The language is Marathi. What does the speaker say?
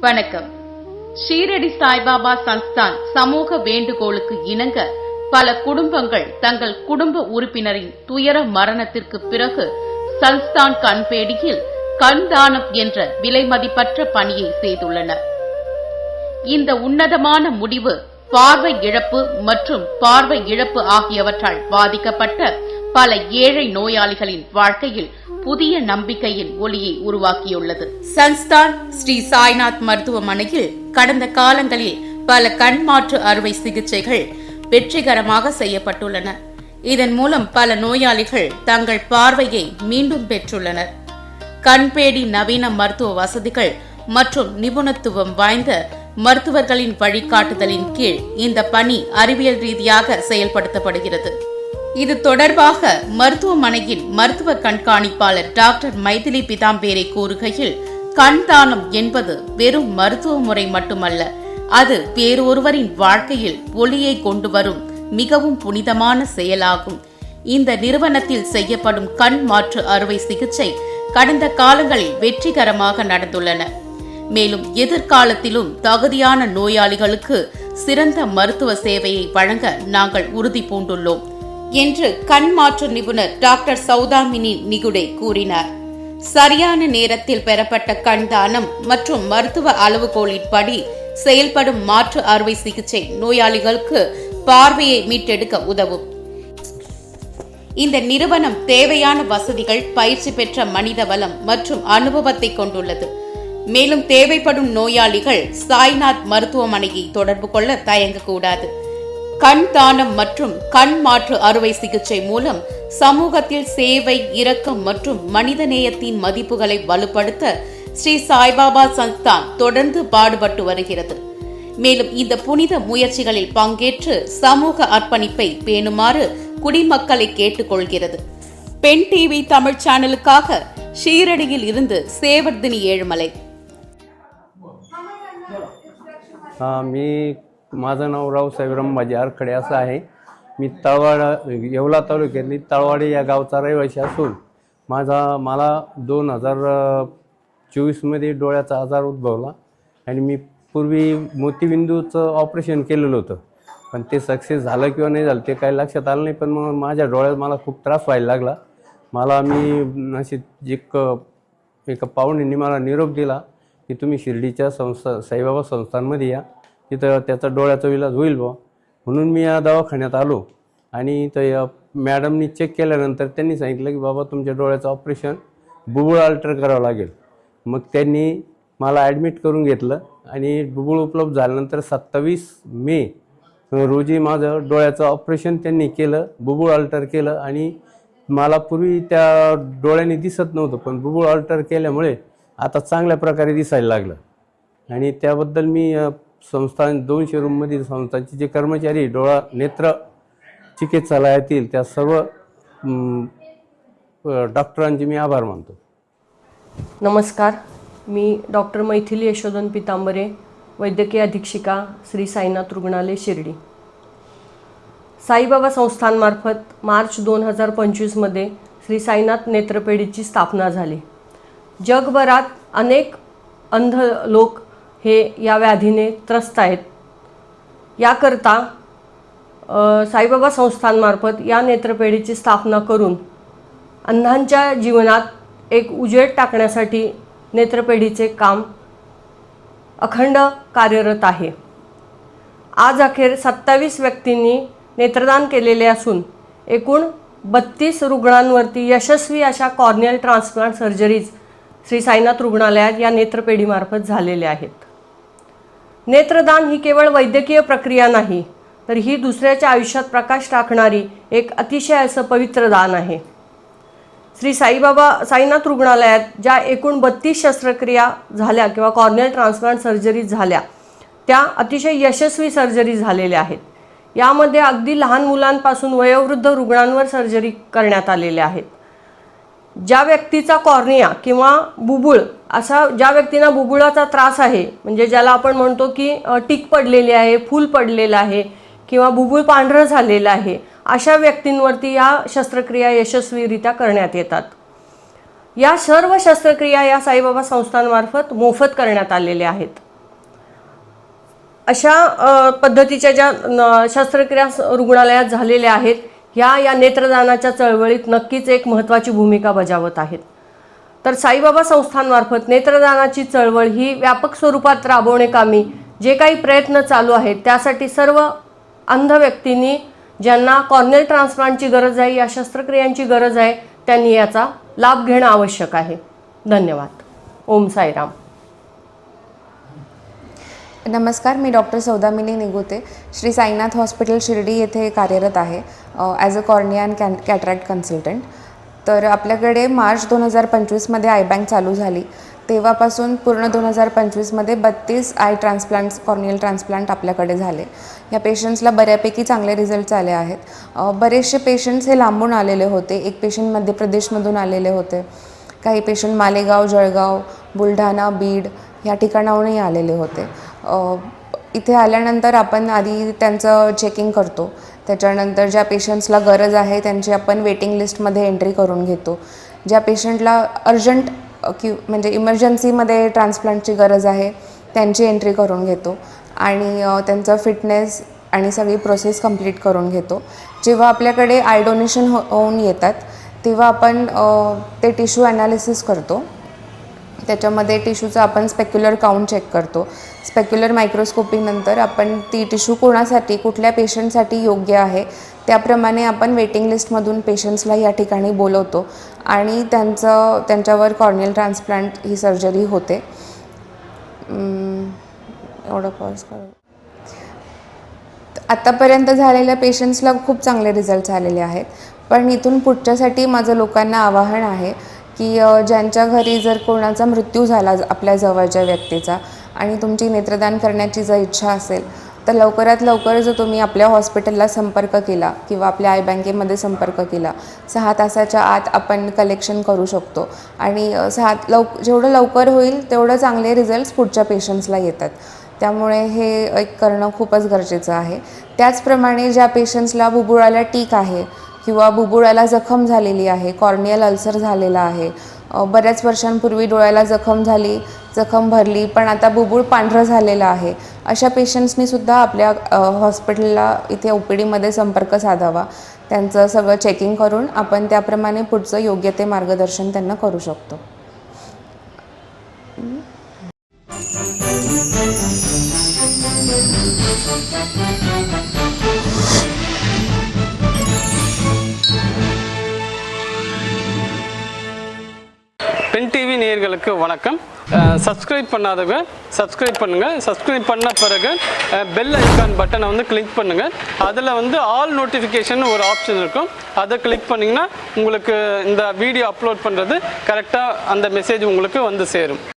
வணக்கம். ஷீரடி சாய்பாபா சன்ஸ்தான் சமூக வேண்டுகோளுக்கு இணங்க பல குடும்பங்கள் தங்கள் குடும்ப உறுப்பினரின் துயர மரணத்திற்கு பிறகு சன்ஸ்தான் கண்பேடியில் கண் தானம் என்ற விலைமதிப்பற்ற பணியை செய்துள்ளனர். இந்த உன்னதமான முடிவு பார்வை இழப்பு மற்றும் பார்வை இழப்பு ஆகியவற்றால் பாதிக்கப்பட்ட பல ஏழை நோயாளிகளின் வாழ்க்கையில் புதிய நம்பிக்கையின் ஒளியை உருவாக்கியுள்ளது. சன்ஸ்தான் ஸ்ரீ சாய்நாத் மருத்துவமனையில் கடந்த காலங்களில் பல கண் மாற்று அறுவை சிகிச்சைகள் வெற்றிகரமாக செய்யப்பட்டுள்ளன. இதன் மூலம் பல நோயாளிகள் தங்கள் பார்வையை மீண்டும் பெற்றுள்ளனர். கண்பேடி நவீன மருத்துவ வசதிகள் மற்றும் நிபுணத்துவம் வாய்ந்த மருத்துவர்களின் வழிகாட்டுதலின் கீழ் இந்த பணி அறிவியல் ரீதியாக செயல்படுத்தப்படுகிறது. இது தொடர்பாக மருத்துவமனையின் மருத்துவ கண்காணிப்பாளர் டாக்டர் மைதிலி பிதாம்பேரே கூறுகையில், கண் தானம் என்பது வெறும் மருத்துவ முறை மட்டுமல்ல, அது வேறொருவரின் வாழ்க்கையில் ஒளியை கொண்டு வரும் மிகவும் புனிதமான செயலாகும். இந்த நிறுவனத்தில் செய்யப்படும் கண் மாற்று அறுவை சிகிச்சை கடந்த காலங்களில் வெற்றிகரமாக நடந்துள்ளன. மேலும் எதிர்காலத்திலும் தகுதியான நோயாளிகளுக்கு சிறந்த மருத்துவ சேவையை வழங்க நாங்கள் உறுதி பூண்டுள்ளோம் என்று கண் மாற்று நிபுணர் டாக்டர் சௌதாமினி நிகுடே கூறினார். சரியான நேரத்தில் பெறப்பட்ட கண் தானம் மற்றும் மருத்துவ அளவுகோலின்படி செயல்படும் மாற்று அறுவை சிகிச்சை நோயாளிகளுக்கு பார்வையை மீட்டெடுக்க உதவும். இந்த நிறுவனம் தேவையான வசதிகள், பயிற்சி பெற்ற மனித வளம் மற்றும் அனுபவத்தை கொண்டுள்ளது. மேலும் தேவைப்படும் நோயாளிகள் சாய்நாத் மருத்துவமனையை தொடர்பு கொள்ள தயங்கக்கூடாது. கண் தானம் மற்றும் கண் மாற்று அறுவை சிகிச்சை மூலம் சமூகத்தில் சேவை, இரக்கம் மற்றும் மனிதநேயத்தின் மதிப்புகளை வலுப்படுத்த ஸ்ரீ சாய்பாபா சன்ஸ்தான் தொடர்ந்து பாடுபட்டு வருகிறது. மேலும் இந்த புனித முயற்சிகளில் பங்கேற்று சமூக அர்ப்பணிப்பை பேணுமாறு குடிமக்களை கேட்டுக்கொள்கிறது. பெண் டிவி தமிழ் சேனலுக்காக ஷீரடியில் இருந்து சேவர்தினி ஏழுமலை. माझं नाव रावसाहेब रंबाजी आरखडे असं आहे. मी येवला तालुक्यातली तळवाडी या गावचा रहिवासी असून मला 2024मध्ये डोळ्याचा आजार उद्भवला आणि मी पूर्वी मोतीबिंदूचं ऑपरेशन केलेलं होतं, पण ते सक्सेस झालं किंवा नाही झालं ते काही लक्षात आलं नाही. पण मग माझ्या डोळ्यात मला खूप त्रास व्हायला लागला. मी अशी एका पाहुण्यांनी मला निरोप दिला की तुम्ही शिर्डीच्या साईबाबा संस्थांमध्ये या, तिथं त्याचा डोळ्याचा इलाज होईल बा. म्हणून मी या दवाखान्यात आलो आणि तर मॅडमनी चेक केल्यानंतर त्यांनी सांगितलं की बाबा तुमच्या डोळ्याचं ऑपरेशन बुबुळ अल्टर करावं लागेल. मग त्यांनी मला ॲडमिट करून घेतलं आणि बुबुळ उपलब्ध झाल्यानंतर 27 मे रोजी माझं डोळ्याचं ऑपरेशन त्यांनी केलं, बुबुळ अल्टर केलं. आणि मला पूर्वी त्या डोळ्याने दिसत नव्हतं, पण बुबुळ अल्टर केल्यामुळे आता चांगल्या प्रकारे दिसायला लागलं. आणि त्याबद्दल मी संस्थान 200 रूममधील संस्थांचे जे कर्मचारी डोळा नेत्र चिकित्सालयातील त्या सर्व डॉक्टरांचे मी आभार मानतो. नमस्कार, मी डॉक्टर मैथिली यशोधन पितांबरे, वैद्यकीय अधीक्षिका, श्री साईनाथ रुग्णालय शिर्डी. साईबाबा संस्थांमार्फत मार्च 2025मध्ये श्री साईनाथ नेत्रपेढीची स्थापना झाली. जगभरात अनेक अंध लोक हे या व्याधीने त्रस्त आहेत. याकरता साईबाबा संस्थांमार्फत या नेत्रपेढीची स्थापना करून अंधांच्या जीवनात एक उजेड टाकण्यासाठी नेत्रपेढीचे काम अखंड कार्यरत आहे. आज अखेर 27 व्यक्तींनी नेत्रदान केलेले असून एकूण 32 रुग्णांवरती यशस्वी अशा corneal transplant surgeries Shri Sainath रुग्णालयात या नेत्रपेढीमार्फत झालेल्या आहेत. नेत्रदान ही केवळ वैद्यकीय प्रक्रिया नाही, तर ही दुसऱ्याच्या आयुष्यात प्रकाश टाकणारी एक अतिशय असं पवित्र दान आहे. श्री साईबाबा साईनाथ रुग्णालयात ज्या एकूण 32 शस्त्रक्रिया झाल्या किंवा कॉर्नियल ट्रान्सप्लांट सर्जरीज झाल्या, त्या अतिशय यशस्वी सर्जरी झालेल्या आहेत. यामध्ये अगदी लहान मुलांपासून वयोवृद्ध रुग्णांवर सर्जरी करण्यात आलेल्या आहेत. ज्या व्यक्तीचा कॉर्निया किंवा बुबुळ, असा ज्या व्यक्तींना बुबुळाचा त्रास आहे, म्हणजे ज्याला आपण म्हणतो की टिक पडलेली आहे, फूल पडलेलं आहे किंवा बुबुळ पांढरं झालेलं आहे, अशा व्यक्तींवरती या शस्त्रक्रिया यशस्वीरित्या करण्यात येतात. या सर्व शस्त्रक्रिया या साईबाबा संस्थांमार्फत मोफत करण्यात आलेल्या आहेत. अशा पद्धतीच्या ज्या शस्त्रक्रिया रुग्णालयात झालेल्या आहेत या नेत्रदानाच्या चळवळीत नक्कीच एक महत्त्वाची भूमिका बजावत आहेत. तर साईबाबा संस्थांमार्फत नेत्रदानाची चळवळ ही व्यापक स्वरूपात राबवणेकामी जे काही प्रयत्न चालू आहेत त्यासाठी सर्व अंध व्यक्तींनी ज्यांना कॉर्नियल ट्रान्सप्लांटची गरज आहे, या शस्त्रक्रियांची गरज आहे, त्यांनी याचा लाभ घेणं आवश्यक आहे. धन्यवाद. ओम साईराम. नमस्कार, मी डॉक्टर सौदामिनी निगुते, श्री साईनाथ हॉस्पिटल शिर्डी येथे कार्यरत आहे as a cornea and cataract consultant. तर आपल्याकडे मार्च 2025मध्ये आय बँक चालू झाली. तेव्हापासून पूर्ण 2025मध्ये 32 आय ट्रान्सप्लांट्स, कॉर्नियल ट्रान्सप्लांट आपल्याकडे झाले. या पेशंट्सला बऱ्यापैकी चांगले रिझल्ट आले आहेत. बरेचसे पेशंट्स हे लांबून आलेले होते. एक पेशंट मध्य प्रदेशमधून आलेले होते, काही पेशंट मालेगाव, जळगाव, बुलढाणा, बीड या ठिकाणाहूनही आलेले होते. इथे आल्यानंतर आपण आधी त्यांचं चेकिंग करतो. त्याच्यानंतर ज्या पेशंट्सला गरज आहे त्यांची आपण वेटिंग लिस्टमध्ये एंट्री करून घेतो. ज्या पेशंटला अर्जंट म्हणजे इमर्जन्सीमध्ये ट्रान्सप्लांटची गरज आहे त्यांची एंट्री करून घेतो आणि त्यांचं फिटनेस आणि सगळी प्रोसेस कंप्लीट करून घेतो. जेव्हा आपल्याकडे आय डोनेशन होऊन येतात तेव्हा आपण ते टिश्यू ॲनालिसिस करतो. त्याच्यामध्ये टिश्यूचा आपण स्पेक्युलर काउंट चेक करतो. स्पेक्युलर मायक्रोस्कोपीनंतर आपण ती टिश्यू कोणासाठी, कुठल्या पेशंटसाठी योग्य आहे त्याप्रमाणे आपण वेटिंग लिस्टमधून पेशंट्सला या ठिकाणी बोलवतो आणि त्यांच्यावर कॉर्नियल ट्रान्सप्लांट ही सर्जरी होते. एवढं पॉज करू. आत्तापर्यंत झालेल्या पेशंट्सला खूप चांगले रिझल्ट आलेले आहेत. पण इथून पुढच्यासाठी माझं लोकांना आवाहन आहे की ज्यांच्या घरी जर कोणाचा मृत्यू झाला आपल्या जवळच्या व्यक्तीचा आणि तुमची नेत्रदान करण्याची जर इच्छा असेल तर लवकरात लवकर जर तुम्ही आपल्या हॉस्पिटलला संपर्क केला किंवा आपल्या आय बँकेमध्ये संपर्क केला 6 तासाच्या आत आपण कलेक्शन करू शकतो आणि जेवढं लवकर होईल तेवढं चांगले रिझल्ट्स पुढच्या पेशंट्सला येतात. त्यामुळे हे एक करणं खूपच गरजेचं आहे. त्याचप्रमाणे ज्या पेशंट्सला बुबुळाला टीक आहे किंवा बुबुळाला जखम झालेली आहे, कॉर्नियल अल्सर झालेला आहे, बऱ्याच वर्षांपूर्वी डोळ्याला जखम भरली पण आता बुबुळ पांढरं झालेलं आहे, अशा पेशंट्सनीसुद्धा आपल्या हॉस्पिटलला इथे OPDमध्ये संपर्क साधावा. त्यांचं सगळं चेकिंग करून आपण त्याप्रमाणे पुढचं योग्य ते मार्गदर्शन त्यांना करू शकतो. பென் டிவி நேயர்களுக்கு வணக்கம். சப்ஸ்கிரைப் பண்ணாதவங்க சப்ஸ்கிரைப் பண்ணுங்கள். சப்ஸ்கிரைப் பண்ண பிறகு பெல் ஐக்கான் பட்டனை வந்து கிளிக் பண்ணுங்கள். அதில் வந்து ஆல் நோட்டிஃபிகேஷன் ஒரு ஆப்ஷன் இருக்கும், அதை கிளிக் பண்ணிங்கன்னா உங்களுக்கு இந்த வீடியோ அப்லோட் பண்ணுறது கரெக்டாக அந்த மெசேஜ் உங்களுக்கு வந்து சேரும்.